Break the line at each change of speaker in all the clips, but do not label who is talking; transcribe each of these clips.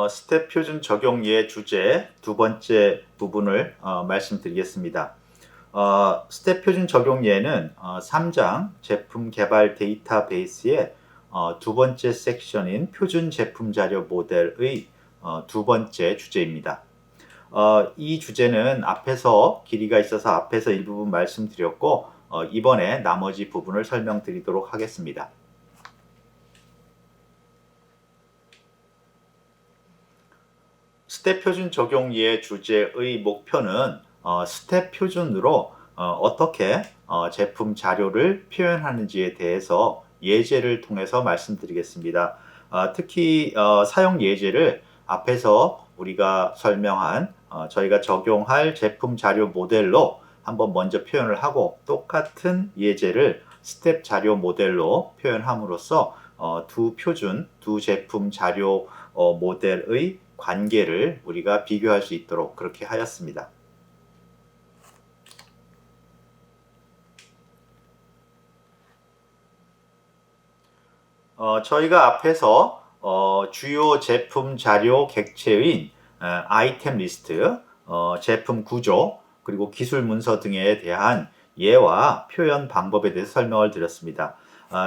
스텝 표준 적용예 주제 두 번째 부분을 말씀드리겠습니다. 스텝 표준 적용예는 3장 제품 개발 데이터베이스의 두 번째 섹션인 표준 제품 자료 모델의 두 번째 주제입니다. 이 주제는 앞에서 길이가 있어서 앞에서 일부분 말씀드렸고 이번에 나머지 부분을 설명드리도록 하겠습니다. 스텝 표준 적용예 주제의 목표는 스텝 표준으로 어떻게 제품 자료를 표현하는지에 대해서 예제를 통해서 말씀드리겠습니다. 특히 사용 예제를 앞에서 우리가 설명한 저희가 적용할 제품 자료 모델로 한번 먼저 표현을 하고 똑같은 예제를 스텝 자료 모델로 표현함으로써 두 제품 자료 모델의 관계를 우리가 비교할 수 있도록 그렇게 하였습니다. 저희가 앞에서 주요 제품 자료 객체인 아이템 리스트, 제품 구조, 그리고 기술 문서 등에 대한 예와 표현 방법에 대해서 설명을 드렸습니다.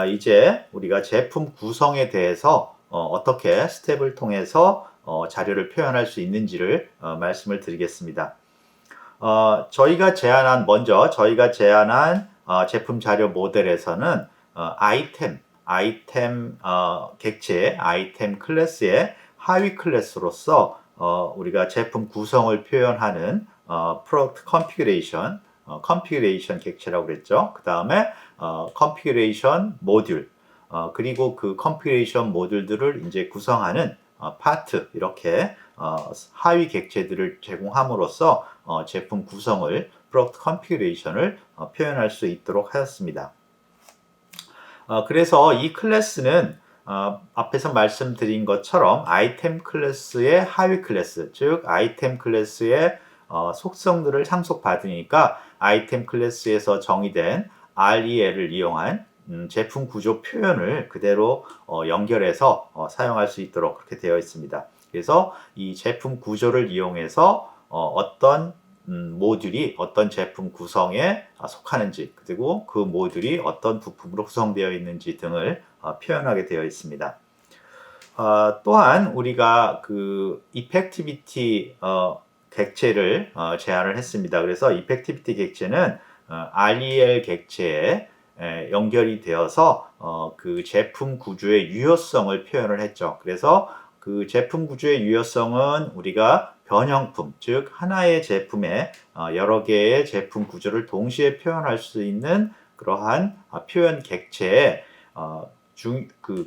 이제 우리가 제품 구성에 대해서 어떻게 스텝을 통해서 자료를 표현할 수 있는지를 말씀을 드리겠습니다. 저희가 제안한 제품 자료 모델에서는 아이템 객체, 아이템 클래스의 하위 클래스로서 우리가 제품 구성을 표현하는 프로덕트 컨피그레이션 객체라고 그랬죠. 그 다음에 컨피그레이션 모듈, 그리고 그 컨피그레이션 모듈들을 이제 구성하는 파트, 이렇게 하위 객체들을 제공함으로써 제품 구성을 프로덕트 컨피그레이션을 표현할 수 있도록 하였습니다. 그래서 이 클래스는 앞에서 말씀드린 것처럼 아이템 클래스의 하위 클래스, 즉 아이템 클래스의 속성들을 상속받으니까 아이템 클래스에서 정의된 REL을 이용한 제품 구조 표현을 그대로 연결해서 사용할 수 있도록 그렇게 되어 있습니다. 그래서 이 제품 구조를 이용해서 어떤 모듈이 어떤 제품 구성에 속하는지, 그리고 그 모듈이 어떤 부품으로 구성되어 있는지 등을 표현하게 되어 있습니다. 또한 우리가 그 이펙티비티 객체를 제안을 했습니다. 그래서 이펙티비티 객체는 REL 객체에 연결이 되어서 그 제품 구조의 유효성을 표현을 했죠. 그래서 그 제품 구조의 유효성은 우리가 변형품, 즉 하나의 제품에 여러 개의 제품 구조를 동시에 표현할 수 있는 그러한 표현 객체에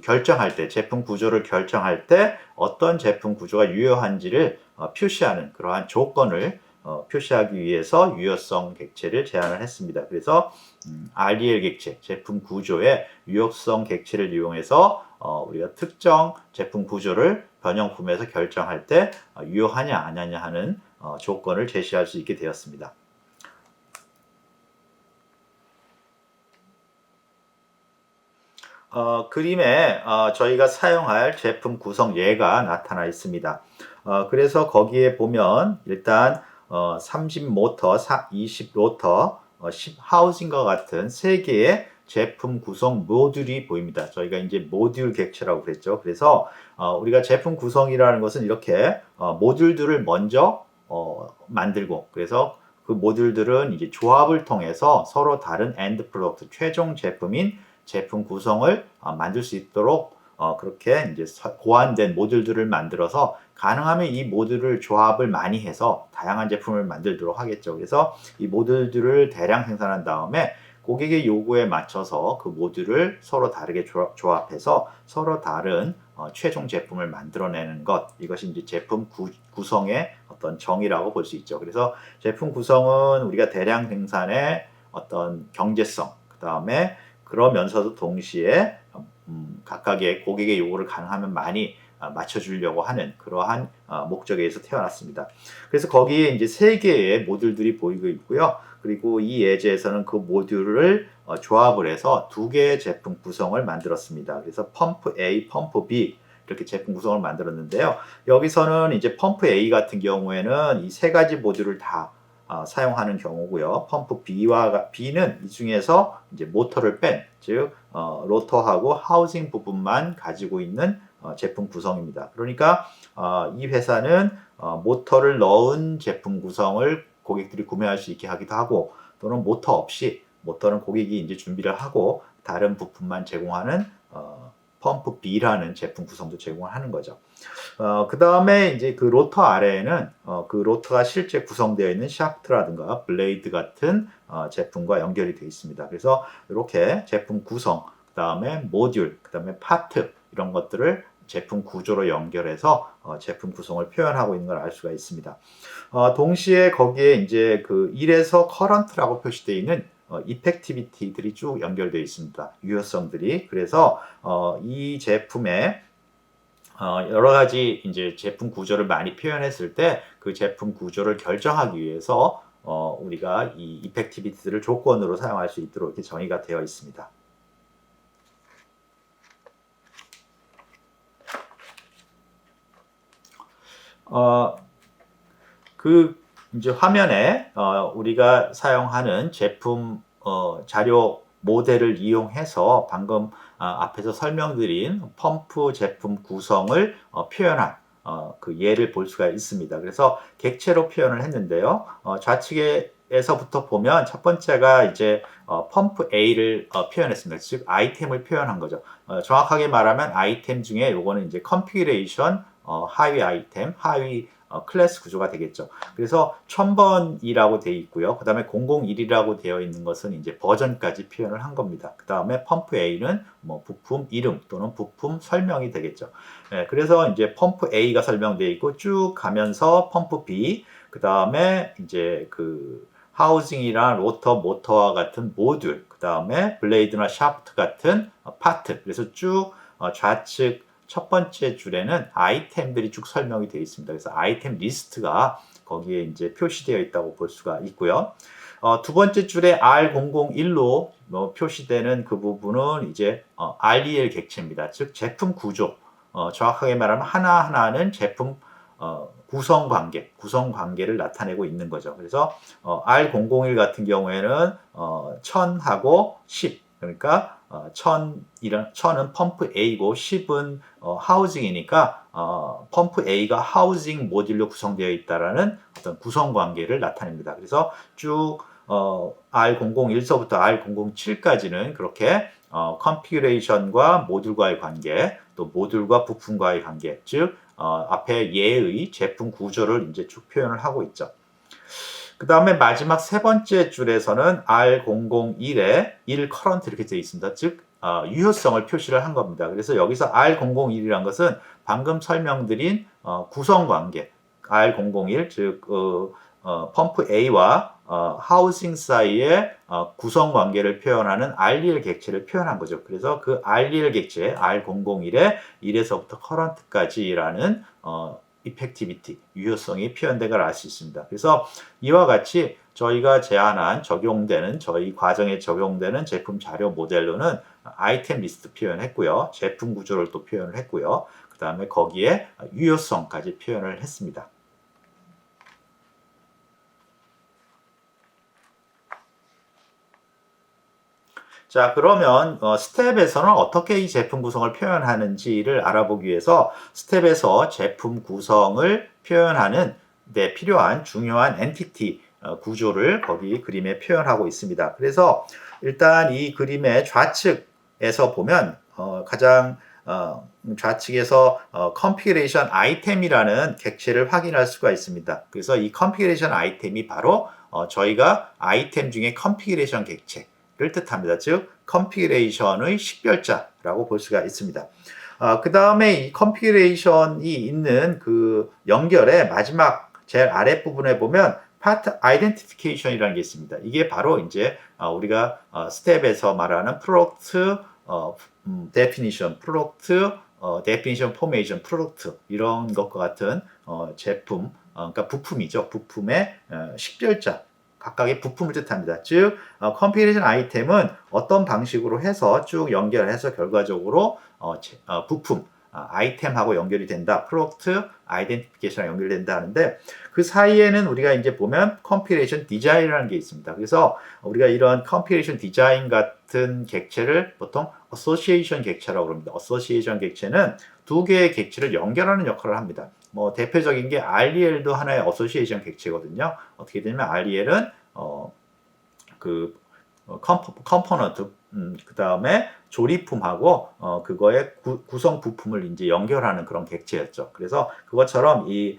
결정할 때, 제품 구조를 결정할 때 어떤 제품 구조가 유효한지를 표시하는 그러한 조건을 표시하기 위해서 유효성 객체를 제안을 했습니다. 그래서 REL 객체, 제품 구조의 유효성 객체를 이용해서 우리가 특정 제품 구조를 변형품에서 결정할 때 유효하냐 안 하냐 하는 조건을 제시할 수 있게 되었습니다. 그림에 저희가 사용할 제품 구성 예가 나타나 있습니다. 그래서 거기에 보면 일단 30 모터, 20 로터, 10 하우징과 같은 세 개의 제품 구성 모듈이 보입니다. 저희가 이제 모듈 객체라고 그랬죠. 그래서 우리가 제품 구성이라는 것은 이렇게 모듈들을 먼저 만들고, 그래서 그 모듈들은 이제 조합을 통해서 서로 다른 엔드 프로덕트, 최종 제품인 제품 구성을 만들 수 있도록 그렇게 이제 고안된 모듈들을 만들어서 가능하면 이 모듈을 조합을 많이 해서 다양한 제품을 만들도록 하겠죠. 그래서 이 모듈들을 대량 생산한 다음에 고객의 요구에 맞춰서 그 모듈을 서로 다르게 조합해서 서로 다른 최종 제품을 만들어내는 것, 이것이 이제 제품 구성의 어떤 정의라고 볼 수 있죠. 그래서 제품 구성은 우리가 대량 생산의 어떤 경제성, 그 다음에 그러면서도 동시에 각각의 고객의 요구를 가능하면 많이 맞춰주려고 하는 그러한 목적에서 태어났습니다. 그래서 거기에 이제 세 개의 모듈들이 보이고 있고요. 그리고 이 예제에서는 그 모듈을 조합을 해서 두 개의 제품 구성을 만들었습니다. 그래서 펌프 A, 펌프 B, 이렇게 제품 구성을 만들었는데요. 여기서는 이제 펌프 A 같은 경우에는 이 세 가지 모듈을 다 사용하는 경우고요. 펌프 B는 이 중에서 이제 모터를 뺀, 즉 로터하고 하우징 부분만 가지고 있는 제품 구성입니다. 그러니까 이 회사는 모터를 넣은 제품 구성을 고객들이 구매할 수 있게 하기도 하고, 또는 모터 없이, 모터는 고객이 이제 준비를 하고 다른 부품만 제공하는 펌프 B라는 제품 구성도 제공하는 거죠. 그 다음에 이제 그 로터 아래에는 그 로터가 실제 구성되어 있는 샤프트라든가 블레이드 같은 제품과 연결이 되어 있습니다. 그래서 이렇게 제품 구성, 그 다음에 모듈, 그 다음에 파트 이런 것들을 제품 구조로 연결해서 제품 구성을 표현하고 있는 걸 알 수가 있습니다. 동시에 거기에 이제 그 1에서 커런트라고 표시되어 있는 이펙티비티들이 쭉 연결되어 있습니다. 유효성들이. 그래서 이 제품에 여러 가지 이제 제품 구조를 많이 표현했을 때 그 제품 구조를 결정하기 위해서 우리가 이 이펙티비티를 조건으로 사용할 수 있도록 이렇게 정의가 되어 있습니다. 그 이제 화면에 우리가 사용하는 제품 자료 모델을 이용해서 방금 앞에서 설명드린 펌프 제품 구성을 표현한 그 예를 볼 수가 있습니다. 그래서 객체로 표현을 했는데요. 좌측에서부터 보면 첫 번째가 이제 펌프 A를 표현했습니다. 즉 아이템을 표현한 거죠. 정확하게 말하면 아이템 중에 요거는 이제 컨피그레이션 하위 아이템, 하위 클래스 구조가 되겠죠. 그래서 1000번이라고 되어 있고요. 그 다음에 001이라고 되어 있는 것은 이제 버전까지 표현을 한 겁니다. 그 다음에 펌프 A는 뭐 부품 이름 또는 부품 설명이 되겠죠. 네, 그래서 이제 펌프 A가 설명되어 있고 쭉 가면서 펌프 B, 그 다음에 이제 그 하우징이나 로터, 모터와 같은 모듈, 그 다음에 블레이드나 샤프트 같은 파트. 그래서 쭉 좌측 첫 번째 줄에는 아이템들이 쭉 설명이 되어 있습니다. 그래서 아이템 리스트가 거기에 이제 표시되어 있다고 볼 수가 있고요. 두 번째 줄에 R001로 표시되는 그 부분은 이제 REL 객체입니다. 즉 제품 구조. 정확하게 말하면 하나하나는 제품 구성 관계를 나타내고 있는 거죠. 그래서 R001 같은 경우에는 1000하고 10, 그러니까 1000은 펌프 A고 10은 하우징이니까 펌프 A가 하우징 모듈로 구성되어 있다라는 어떤 구성 관계를 나타냅니다. 그래서 쭉 R001서부터 R007까지는 그렇게 컨피그레이션과 모듈과의 관계, 또 모듈과 부품과의 관계, 즉 앞에 예의 제품 구조를 이제 쭉 표현을 하고 있죠. 그 다음에 마지막 세 번째 줄에서는 R001에 1 커런트 이렇게 되어 있습니다. 즉 유효성을 표시를 한 겁니다. 그래서 여기서 R001이란 것은 방금 설명드린 구성관계 R001, 즉 펌프 A와 하우징 사이의 구성관계를 표현하는 REL 객체를 표현한 거죠. 그래서 그 REL 객체 R001에 1에서부터 커런트까지라는 이펙티비티, 유효성이 표현된 걸 알 수 있습니다. 그래서 이와 같이 저희가 제안한 저희 과정에 적용되는 제품 자료 모델로는 아이템 리스트 표현했고요. 제품 구조를 또 표현을 했고요. 그 다음에 거기에 유효성까지 표현을 했습니다. 자, 그러면 스텝에서는 어떻게 이 제품 구성을 표현하는지를 알아보기 위해서 스텝에서 제품 구성을 표현하는 데 필요한 중요한 엔티티 구조를 거기 그림에 표현하고 있습니다. 그래서 일단 이 그림의 좌측에서 보면 가장 좌측에서 컨피그레이션 아이템이라는 객체를 확인할 수가 있습니다. 그래서 이 컨피그레이션 아이템이 바로 저희가 아이템 중에 컨피그레이션 객체를 뜻합니다. 즉 컨피그레이션의 식별자라고 볼 수가 있습니다. 그 다음에 이 컨피그레이션이 있는 그 연결의 마지막 제일 아랫부분에 보면 파트 아이덴티피케이션이라는 게 있습니다. 이게 바로 이제 우리가 스텝에서 말하는 프로덕트 데피니션, 프로덕트 데피니션 포메이션, 프로덕트 이런 것과 같은 제품, 그러니까 부품이죠. 부품의 식별자, 각각의 부품을 뜻합니다. 즉 컨피그레이션 아이템은 어떤 방식으로 해서 쭉 연결해서 결과적으로 부품, 아이템하고 연결이 된다. 프로덕트 아이덴티피케이션하고 연결된다 하는데 그 사이에는 우리가 이제 보면 컴피레이션 디자인이라는 게 있습니다. 그래서 우리가 이런 컴피레이션 디자인 같은 객체를 보통 어소시에이션 객체라고 합니다. 어소시에이션 객체는 두 개의 객체를 연결하는 역할을 합니다. 뭐 대표적인 게 REL도 하나의 어소시에이션 객체거든요. 어떻게 되냐면 REL은 컴포넌트 그 다음에 조립품하고 그거의 구성 부품을 이제 연결하는 그런 객체였죠. 그래서 그것처럼 이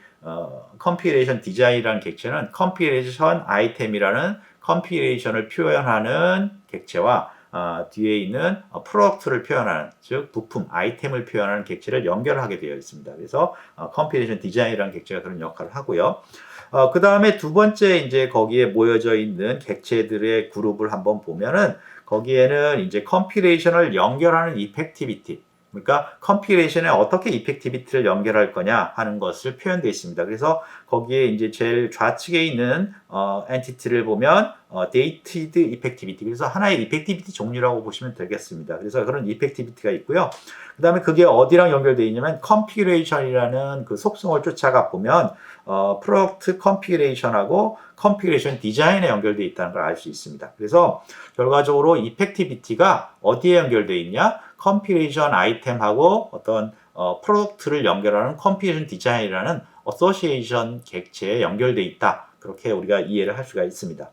컴피레이션 디자인이라는 객체는 컴피레이션 아이템이라는 컴피레이션을 표현하는 객체와 뒤에 있는 프로덕트를 표현하는 즉 부품 아이템을 표현하는 객체를 연결하게 되어 있습니다. 그래서 컴피레이션 디자인이라는 객체가 그런 역할을 하고요. 그 다음에 두 번째 이제 거기에 모여져 있는 객체들의 그룹을 한번 보면은 거기에는 이제 컴피레이션을 연결하는 이펙티비티 그러니까 컴피레이션에 어떻게 이펙티비티를 연결할 거냐 하는 것을 표현되어 있습니다. 그래서 거기에 이제 제일 좌측에 있는 엔티티를 보면 dated effectivity 그래서 하나의 이펙티비티 종류라고 보시면 되겠습니다. 그래서 그런 이펙티비티가 있고요. 그 다음에 그게 어디랑 연결되어 있냐면 컴피레이션이라는 그 속성을 쫓아가 보면 프로덕트 컴피레이션하고 컴피레이션 디자인에 연결되어 있다는 걸 알 수 있습니다. 그래서 결과적으로 이펙티비티가 어디에 연결되어 있냐? 컴피레이션 아이템하고 어떤 프로덕트를 연결하는 컴피레이션 디자인이라는 어소시에이션 객체에 연결되어 있다. 그렇게 우리가 이해를 할 수가 있습니다.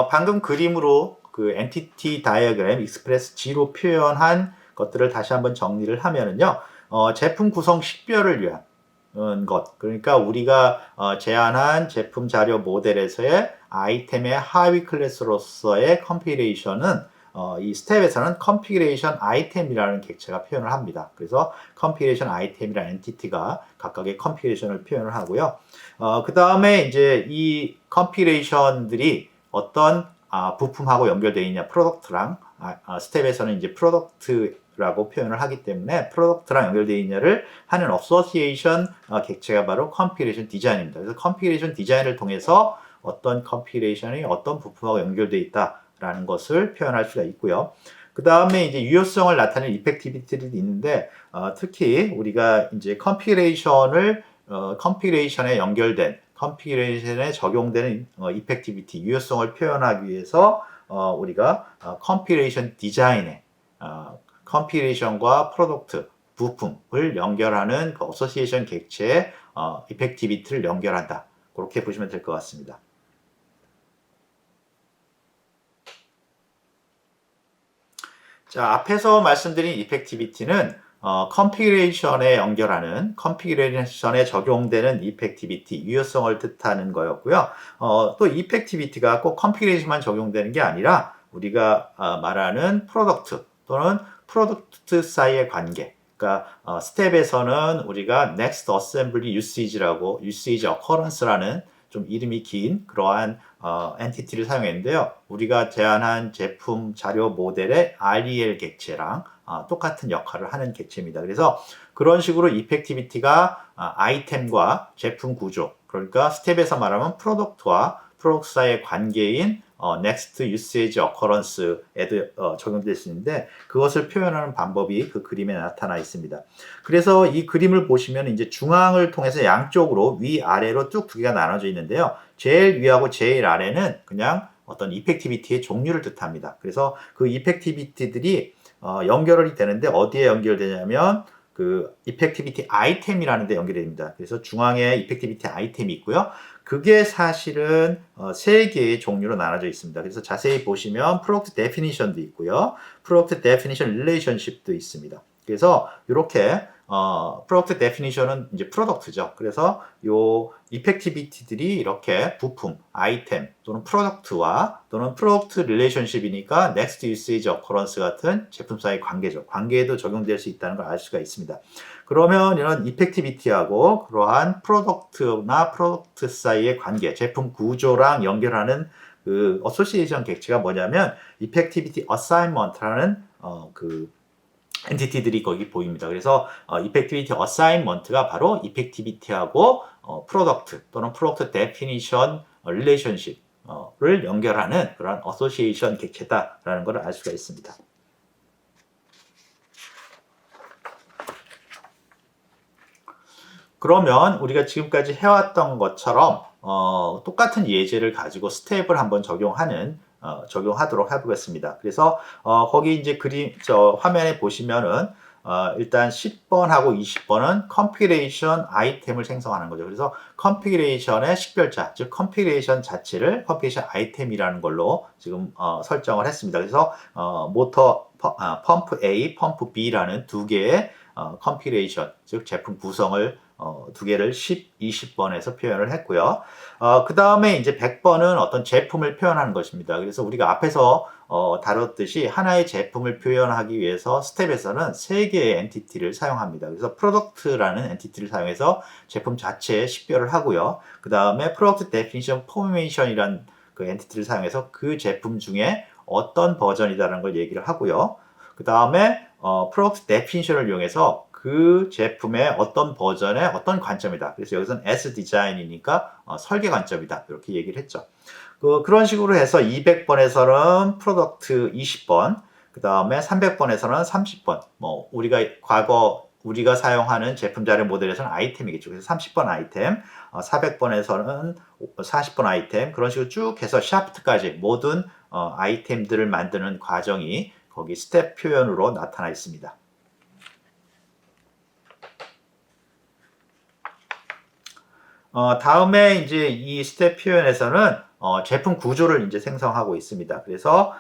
방금 그림으로 그 엔티티 다이어그램 익스프레스 G로 표현한 것들을 다시 한번 정리를 하면은요. 제품 구성 식별을 위한 것 그러니까 우리가 제안한 제품 자료 모델에서의 아이템의 하위 클래스로서의 컴피레이션은 이 스텝에서는 컴피레이션 아이템이라는 객체가 표현을 합니다. 그래서 컴피레이션 아이템이라는 엔티티가 각각의 컴피레이션을 표현을 하고요. 그 다음에 이제 이 컴피레이션들이 어떤 부품하고 연결되어 있냐 프로덕트랑 스텝에서는 이제 프로덕트라고 표현을 하기 때문에 프로덕트랑 연결되어 있냐를 하는 어소시에이션 객체가 바로 컴피레이션 디자인입니다. 그래서 컴피레이션 디자인을 통해서 어떤 컴피레이션이 어떤 부품하고 연결되어 있다라는 것을 표현할 수가 있고요. 그 다음에 이제 유효성을 나타내는 이펙티비티들이 있는데 특히 우리가 이제 컴피레이션에 연결된 컴피레이션에 적용되는 이펙티비티, 유효성을 표현하기 위해서 우리가 컴피레이션 디자인에 컴피레이션과 프로덕트, 부품을 연결하는 그 어소시에이션 객체의 이펙티비티를 연결한다. 그렇게 보시면 될 것 같습니다. 자, 앞에서 말씀드린 이펙티비티는 컴피레이션에 연결하는 컴피레이션에 적용되는 이펙티비티, 유효성을 뜻하는 거였고요. 또 이펙티비티가 꼭 컴피레이션만 적용되는 게 아니라 우리가 말하는 프로덕트 또는 프로덕트 사이의 관계 그러니까 스텝에서는 우리가 next assembly usage라고 usage occurrence라는 좀 이름이 긴 그러한 엔티티를 사용했는데요. 우리가 제안한 제품 자료 모델의 REL 객체랑 똑같은 역할을 하는 객체입니다. 그래서 그런 식으로 이펙티비티가 아이템과 제품 구조 그러니까 스텝에서 말하면 프로덕트와 프로덕트 사이의 관계인 next usage occurrence에도 적용될 수 있는데 그것을 표현하는 방법이 그 그림에 나타나 있습니다. 그래서 이 그림을 보시면 이제 중앙을 통해서 양쪽으로 위아래로 쭉 두 개가 나눠져 있는데요. 제일 위하고 제일 아래는 그냥 어떤 이펙티비티의 종류를 뜻합니다. 그래서 그 이펙티비티들이 연결이 되는데 어디에 연결되냐면 그 이펙티비티 아이템이라는 데 연결이 됩니다. 그래서 중앙에 이펙티비티 아이템이 있고요. 그게 사실은 세 개의 종류로 나눠져 있습니다. 그래서 자세히 보시면 프로덕트 데피니션도 있고요. 프로덕트 데피니션 릴레이션십도 있습니다. 그래서 이렇게 프로덕트 데피니션은 이제 프로덕트죠. 그래서 요 이펙티비티들이 이렇게 부품, 아이템 또는 프로덕트와 또는 프로덕트 릴레이션십이니까 넥스트 유세이지 어커런스 같은 제품 사이 관계죠. 관계에도 적용될 수 있다는 걸 알 수가 있습니다. 그러면 이런 이펙티비티하고 그러한 프로덕트나 프로덕트 사이의 관계, 제품 구조랑 연결하는 그 어소시에이션 객체가 뭐냐면 이펙티비티 어사인먼트라는 그 엔티티들이 거기 보입니다. 그래서 이펙티비티 어사인먼트가 바로 이펙티비티하고 프로덕트 또는 프로덕트 데피니션 릴레이션십 를 연결하는 그런 어소시에이션 객체다라는 걸 알 수가 있습니다. 그러면 우리가 지금까지 해왔던 것처럼 똑같은 예제를 가지고 스텝을 한번 적용하도록 해보겠습니다. 그래서 거기 이제 화면에 보시면은 일단 10번하고 20번은 컴피레이션 아이템을 생성하는 거죠. 그래서 컴피레이션의 식별자, 즉 컴피레이션 자체를 컴피레이션 아이템이라는 걸로 지금 설정을 했습니다. 그래서 펌프 A, 펌프 B라는 두 개의 컴피레이션, 즉 제품 구성을 두 개를 10, 20번에서 표현을 했고요. 그 다음에 이제 100번은 어떤 제품을 표현하는 것입니다. 그래서 우리가 앞에서 다뤘듯이 하나의 제품을 표현하기 위해서 스텝에서는 세 개의 엔티티를 사용합니다. 그래서 프로덕트라는 엔티티를 사용해서 제품 자체에 식별을 하고요. 그 다음에 프로덕트 데피니션 포메이션이라는 그 엔티티를 사용해서 그 제품 중에 어떤 버전이다라는 걸 얘기를 하고요. 그 다음에 프로덕트 데피니션을 이용해서 그 제품의 어떤 버전의 어떤 관점이다. 그래서 여기서는 as design이니까 설계 관점이다. 이렇게 얘기를 했죠. 그런 식으로 해서 200번에서는 프로덕트 20번, 그 다음에 300번에서는 30번. 우리가 사용하는 제품 자료 모델에서는 아이템이겠죠. 그래서 30번 아이템, 400번에서는 40번 아이템, 그런 식으로 쭉 해서 샤프트까지 모든 아이템들을 만드는 과정이 거기 스텝 표현으로 나타나 있습니다. 다음에 이제 이 스텝 표현에서는 제품 구조를 이제 생성하고 있습니다. 그래서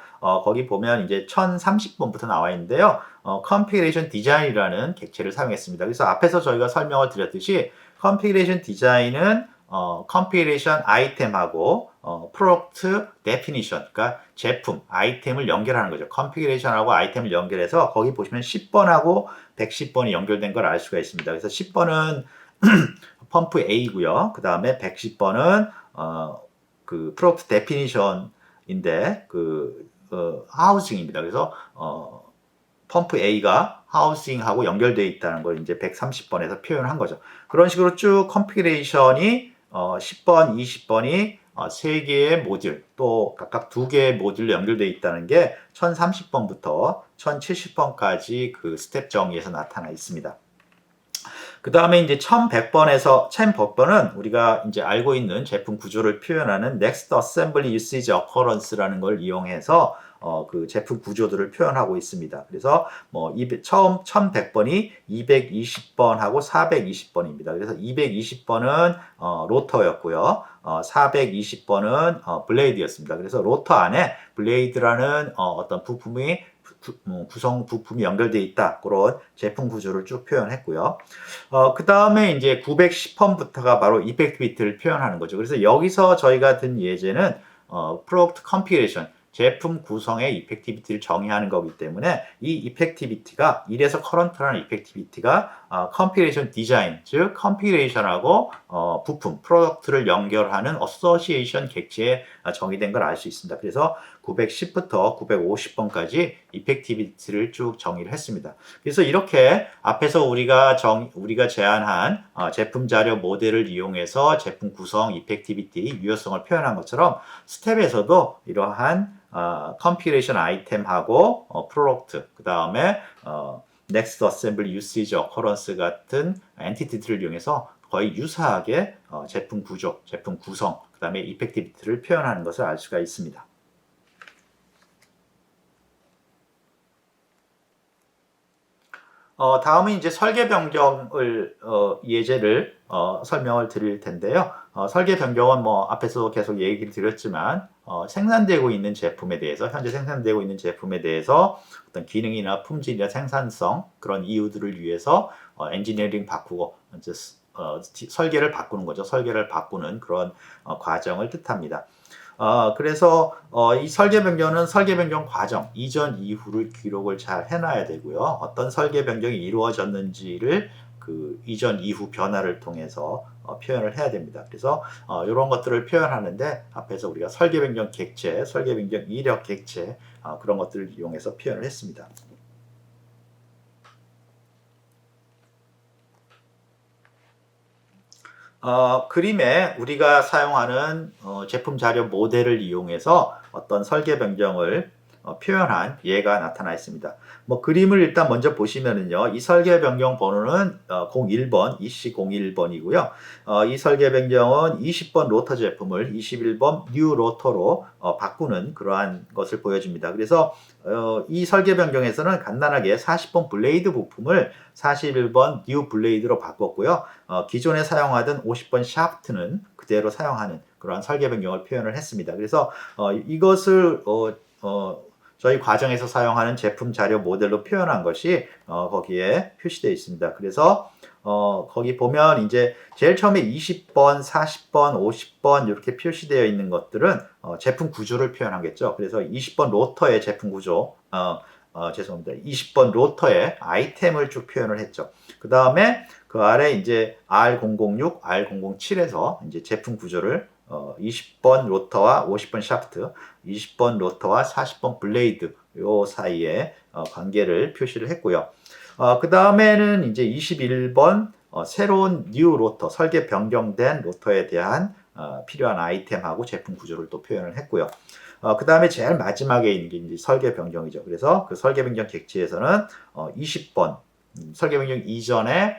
거기 보면 이제 1030번부터 나와 있는데요. configuration design이라는 객체를 사용했습니다. 그래서 앞에서 저희가 설명을 드렸듯이 configuration design은 configuration 아이템하고 product definition, 그러니까 제품, 아이템을 연결하는 거죠. configuration하고 아이템을 연결해서 거기 보시면 10번하고 110번이 연결된 걸 알 수가 있습니다. 그래서 10번은 펌프 A고요. 그 다음에 110번은 그 프로덕트 데피니션인데 하우징입니다. 그래서 펌프 A가 하우징하고 연결되어 있다는 걸 이제 130번에서 표현한 거죠. 그런 식으로 쭉 컨피그레이션이 10번, 20번이 3개의 모듈, 또 각각 2개의 모듈로 연결되어 있다는 게 1030번부터 1070번까지 그 스텝 정의에서 나타나 있습니다. 그 다음에 이제 1100번은 우리가 이제 알고 있는 제품 구조를 표현하는 Next Assembly Usage Occurrence라는 걸 이용해서 그 제품 구조들을 표현하고 있습니다. 그래서 처음 1100번이 220번하고 420번입니다. 그래서 220번은 로터였고요. 420번은 블레이드였습니다. 그래서 로터 안에 블레이드라는 어떤 부품이 구성 부품이 연결되어 있다. 그런 제품 구조를 쭉 표현했고요. 그 다음에 이제 910번부터가 바로 이펙티비티를 표현하는 거죠. 그래서 여기서 저희가 든 예제는 프로덕트 컴피레이션, 제품 구성의 이펙티비티를 정의하는 거기 때문에 이 이펙티비티가 1에서 커런트라는 이펙티비티가 컴피레이션 디자인, 즉 컴피레이션하고 부품, 프로덕트를 연결하는 어소시에이션 객체에 정의된 걸 알 수 있습니다. 그래서 910부터 950번까지 이펙티비티를 쭉 정의를 했습니다. 그래서 이렇게 앞에서 우리가 제안한 제품 자료 모델을 이용해서 제품 구성, 이펙티비티, 유효성을 표현한 것처럼 스텝에서도 이러한 컴피레이션 아이템하고 프로덕트, 그 다음에 Next Assembly Usage Occurrence 같은 엔티티들을 이용해서 거의 유사하게 제품 구조, 제품 구성, 그 다음에 이펙티비티를 표현하는 것을 알 수가 있습니다. 다음은 이제 설계 변경을 예제를 설명을 드릴 텐데요. 설계 변경은 앞에서 계속 얘기를 드렸지만 생산되고 있는 제품에 대해서, 현재 생산되고 있는 제품에 대해서 어떤 기능이나 품질이나 생산성, 그런 이유들을 위해서 엔지니어링 바꾸고 이제 설계를 바꾸는 거죠. 설계를 바꾸는 그런 과정을 뜻합니다. 그래서 이 설계 변경은 설계 변경 과정, 이전 이후를 기록을 잘 해놔야 되고요. 어떤 설계 변경이 이루어졌는지를 그 이전 이후 변화를 통해서 표현을 해야 됩니다. 그래서 이런 것들을 표현하는데 앞에서 우리가 설계 변경 객체, 설계 변경 이력 객체 그런 것들을 이용해서 표현을 했습니다. 그림에 우리가 사용하는 제품 자료 모델을 이용해서 어떤 설계 변경을 표현한 예가 나타나 있습니다. 뭐 그림을 일단 먼저 보시면은요, 이 설계 변경 번호는 01번, EC01번이고요. 이 설계 변경은 20번 로터 제품을 21번 뉴 로터로 바꾸는 그러한 것을 보여줍니다. 그래서 이 설계 변경에서는 간단하게 40번 블레이드 부품을 41번 뉴 블레이드로 바꿨고요. 기존에 사용하던 50번 샤프트는 그대로 사용하는 그러한 설계 변경을 표현을 했습니다. 그래서 이것을 저희 과정에서 사용하는 제품 자료 모델로 표현한 것이 거기에 표시되어 있습니다. 그래서 거기 보면 이제 제일 처음에 20번, 40번, 50번 이렇게 표시되어 있는 것들은 제품 구조를 표현하겠죠. 그래서 20번 로터의 제품 구조, 죄송합니다. 20번 로터의 아이템을 쭉 표현을 했죠. 그 다음에 그 아래 이제 R006, R007에서 이제 제품 구조를 20번 로터와 50번 샤프트, 20번 로터와 40번 블레이드 요 사이에 관계를 표시를 했고요. 그 다음에는 이제 21번 새로운 뉴 로터, 설계 변경된 로터에 대한 필요한 아이템하고 제품 구조를 또 표현을 했고요. 그 다음에 제일 마지막에 있는 게 이제 설계 변경이죠. 그래서 그 설계 변경 객지에서는 20번 설계 변경 이전에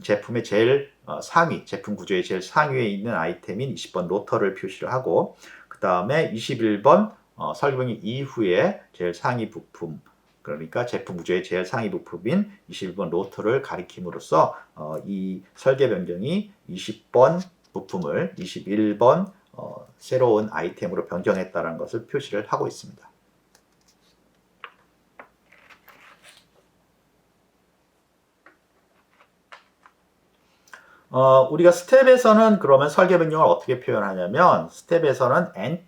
제품의 제일 상위, 제품 구조의 제일 상위에 있는 아이템인 20번 로터를 표시를 하고, 그 다음에 21번 설계 변경 이후에 제일 상위 부품, 그러니까 제품 구조의 제일 상위 부품인 21번 로터를 가리킴으로써 이 설계 변경이 20번 부품을 21번 새로운 아이템으로 변경했다는 것을 표시를 하고 있습니다. 우리가 스텝에서는 그러면 설계 변경을 어떻게 표현하냐면, 스텝에서는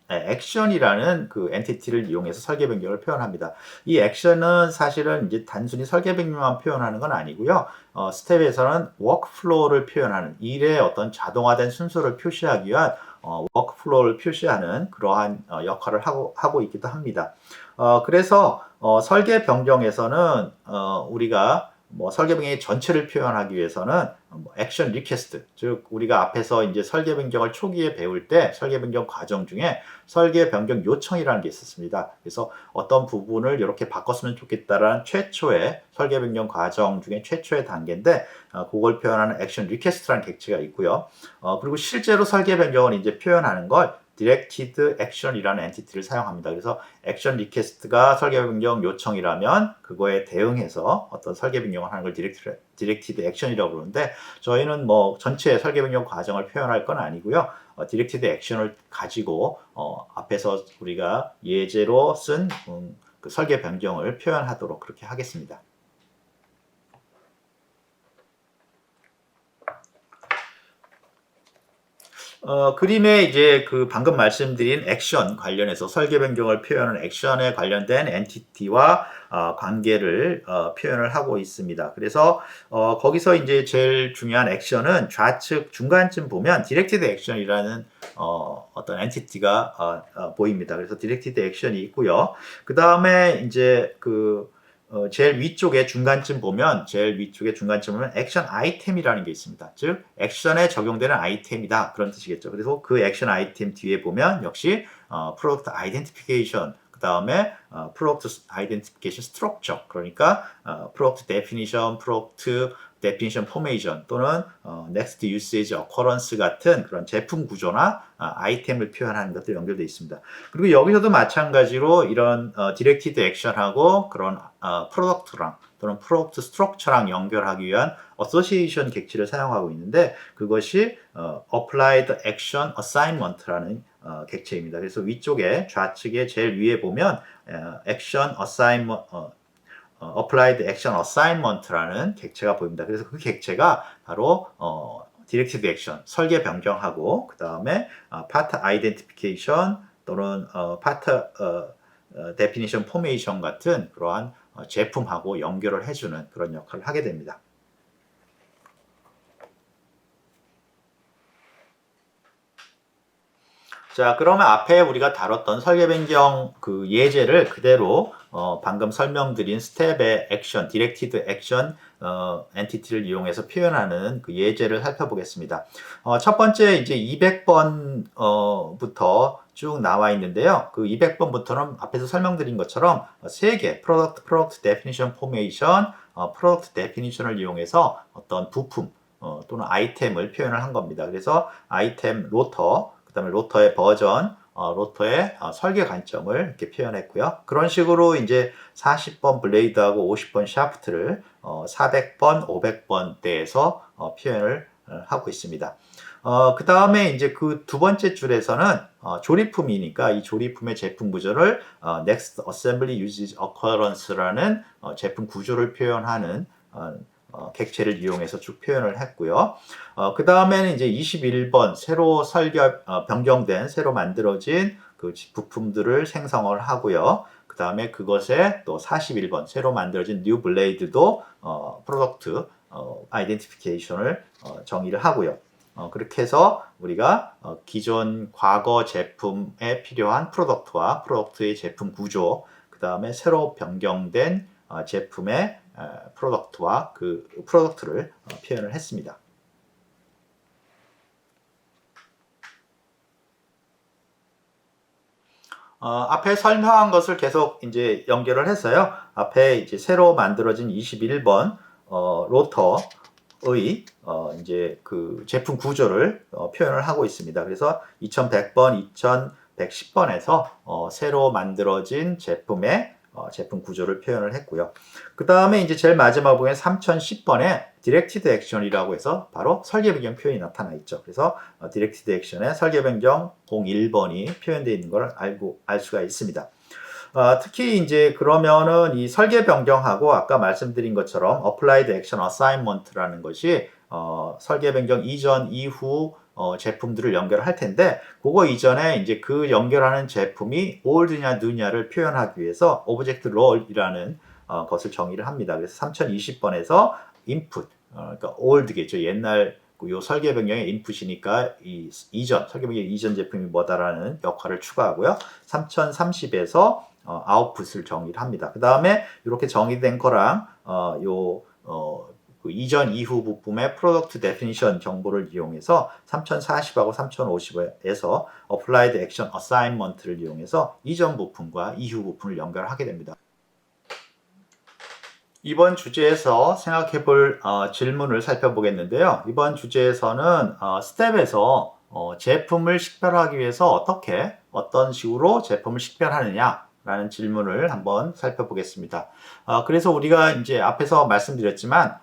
액션이라는 그 엔티티를 이용해서 설계 변경을 표현합니다. 이 액션은 사실은 이제 단순히 설계 변경만 표현하는 건 아니고요. 스텝에서는 워크플로우를 표현하는 일의 어떤 자동화된 순서를 표시하기 위한 워크플로우를 표시하는 그러한 역할을 하고 있기도 합니다. 그래서 설계 변경에서는 우리가 뭐 설계 변경의 전체를 표현하기 위해서는 액션 리퀘스트, 즉 우리가 앞에서 이제 설계 변경을 초기에 배울 때 설계 변경 과정 중에 설계 변경 요청이라는 게 있었습니다. 그래서 어떤 부분을 이렇게 바꿨으면 좋겠다라는 최초의 설계 변경 과정 중에 최초의 단계인데 그걸 표현하는 액션 리퀘스트라는 객체가 있고요. 그리고 실제로 설계 변경을 이제 표현하는 걸 디렉티드 액션이라는 엔티티를 사용합니다. 그래서 액션 리퀘스트가 설계 변경 요청이라면 그거에 대응해서 어떤 설계 변경을 하는 걸 디렉티드 액션이라고 그러는데, 저희는 뭐 전체 설계 변경 과정을 표현할 건 아니고요. 디렉티드 액션을 가지고 앞에서 우리가 예제로 쓴 그 설계 변경을 표현하도록 그렇게 하겠습니다. 그림에 이제 그 방금 말씀드린 액션 관련해서 설계 변경을 표현하는 액션에 관련된 엔티티와 관계를 표현을 하고 있습니다. 그래서 거기서 이제 제일 중요한 액션은 좌측 중간쯤 보면 디렉티드 액션이라는 어떤 엔티티가 보입니다. 그래서 디렉티드 액션이 있고요. 그 다음에 이제 제일 위쪽에 중간쯤 보면 액션 아이템이라는 게 있습니다. 즉 액션에 적용되는 아이템이다 그런 뜻이겠죠. 그래서 그 액션 아이템 뒤에 보면 역시 프로덕트 아이덴티피케이션, 그 다음에 프로덕트 아이덴티피케이션 스트럭처, 그러니까 프로덕트 데피니션, 프로덕트 데피니션 포메이션 또는 넥스트 유세이지 어커런스 같은 그런 제품 구조나 아이템을 표현하는 것들 연결되어 있습니다. 그리고 여기서도 마찬가지로 이런 디렉티드 액션하고 그런 프로덕트랑 또는 프로덕트 스트럭처랑 연결하기 위한 어소시에이션 객체를 사용하고 있는데, 그것이 Applied Action Assignment라는 객체입니다. 그래서 위쪽에 좌측에 제일 위에 보면 Action Assignment Applied Action Assignment라는 객체가 보입니다. 그래서 그 객체가 바로 디렉티드 액션, 설계 변경하고 그 다음에 파트 아이덴티피케이션 또는 파트 데피니션 포메이션 같은 그러한 제품하고 연결을 해주는 그런 역할을 하게 됩니다. 자, 그러면 앞에 우리가 다뤘던 설계 변경 그 예제를 그대로 방금 설명드린 스텝의 액션, 디렉티드 액션 엔티티를 이용해서 표현하는 그 예제를 살펴보겠습니다. 첫 번째 이제 200번부터 쭉 나와 있는데요. 그 200번부터는 앞에서 설명드린 것처럼 3개 프로덕트 데피니션 포메이션, 프로덕트 데피니션을 이용해서 어떤 부품 또는 아이템을 표현을 한 겁니다. 그래서 아이템 로터, 그 다음에 로터의 버전, 로터의 설계 관점을 이렇게 표현했고요. 그런 식으로 이제 40번 블레이드하고 50번 샤프트를 400번, 500번대에서 표현을 하고 있습니다. 그 다음에 이제 그 두 번째 줄에서는 조립품이니까 이 조립품의 제품 구조를 Next Assembly Uses Occurrence라는 제품 구조를 표현하는 객체를 이용해서 쭉 표현을 했고요. 그 다음에는 이제 21번 새로 변경된 새로 만들어진 그 부품들을 생성을 하고요. 그 다음에 그것에 또 41번 새로 만들어진 뉴 블레이드도 프로덕트 아이덴티피케이션을 정의를 하고요. 그렇게 해서 우리가 기존 과거 제품에 필요한 프로덕트와 프로덕트의 제품 구조, 그 다음에 새로 변경된 제품의 프로덕트와 그 프로덕트를 표현을 했습니다. 앞에 설명한 것을 계속 이제 연결을 해서요. 앞에 이제 새로 만들어진 21번 로터의 이제 그 제품 구조를 표현을 하고 있습니다. 그래서 2100번, 2110번에서 새로 만들어진 제품의 제품 구조를 표현을 했고요. 그 다음에 이제 제일 마지막 부분에 3010번에 디렉티드 액션이라고 해서 바로 설계 변경 표현이 나타나 있죠. 그래서 디렉티드 액션에 설계 변경 01번이 표현되어 있는 걸 알 수가 있습니다. 특히 이제 그러면은 이 설계 변경하고 아까 말씀드린 것처럼 Applied Action Assignment라는 것이 설계 변경 이전 이후 제품들을 연결할 텐데 그거 이전에 이제 그 연결하는 제품이 old냐 new냐를 표현하기 위해서 object role이라는 것을 정의를 합니다. 그래서 3020번에서 input 그러니까 old겠죠. 옛날 요 설계 변경의 인풋이니까 이 이전 설계 변경 이전 제품이 뭐다라는 역할을 추가하고요. 3030에서 아웃풋을 정의를 합니다. 그 다음에 이렇게 정의된 거랑 그 이전 이후 부품의 프로덕트 데피니션 정보를 이용해서 3040하고 3050에서 Applied Action Assignment를 이용해서 이전 부품과 이후 부품을 연결하게 됩니다. 이번 주제에서 생각해 볼 질문을 살펴보겠는데요. 이번 주제에서는 스텝에서 제품을 식별하기 위해서 어떤 식으로 제품을 식별하느냐라는 질문을 한번 살펴보겠습니다. 그래서 우리가 이제 앞에서 말씀드렸지만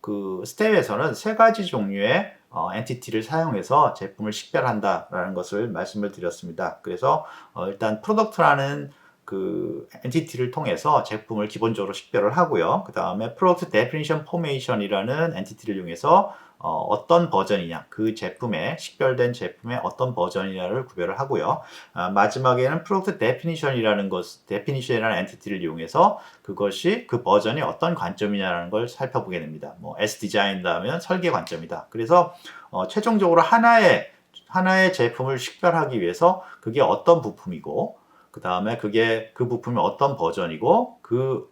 그 스텝에서는 세 가지 종류의 엔티티를 사용해서 제품을 식별한다라는 것을 말씀을 드렸습니다. 그래서 일단 프로덕트라는 그 엔티티를 통해서 제품을 기본적으로 식별을 하고요. 그 다음에 프로덕트 데피니션 포메이션이라는 엔티티를 이용해서 어떤 버전이냐, 그 제품의 식별된 제품의 어떤 버전이냐를 구별을 하고요. 마지막에는 프로덕트 데피니션이라는 엔티티를 이용해서 그것이 그 버전이 어떤 관점이냐라는 걸 살펴보게 됩니다. 뭐 S 디자인이다 하면 설계 관점이다. 그래서 최종적으로 하나의 제품을 식별하기 위해서 그게 어떤 부품이고 그 다음에 그 부품이 어떤 버전이고 그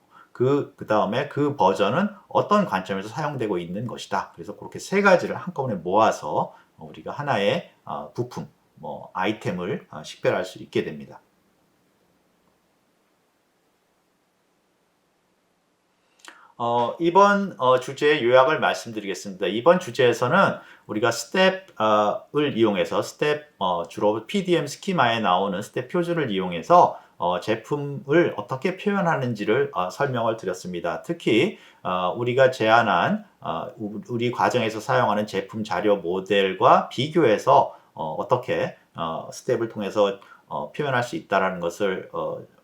다음에 그 버전은 어떤 관점에서 사용되고 있는 것이다. 그래서 그렇게 세 가지를 한꺼번에 모아서 우리가 하나의 부품, 아이템을 식별할 수 있게 됩니다. 이번 주제의 요약을 말씀드리겠습니다. 이번 주제에서는 우리가 스텝을 이용해서 주로 PDM 스키마에 나오는 스텝 표준을 이용해서 제품을 어떻게 표현하는지를 설명을 드렸습니다. 특히 우리가 제안한 우리 과정에서 사용하는 제품 자료 모델과 비교해서 어떻게 스텝을 통해서 표현할 수 있다는 것을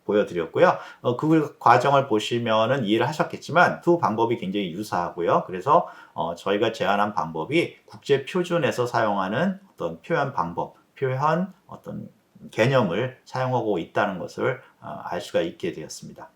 보여드렸고요. 그 과정을 보시면은 이해를 하셨겠지만 두 방법이 굉장히 유사하고요. 그래서 저희가 제안한 방법이 국제 표준에서 사용하는 어떤 표현 방법, 어떤 개념을 사용하고 있다는 것을 알 수가 있게 되었습니다.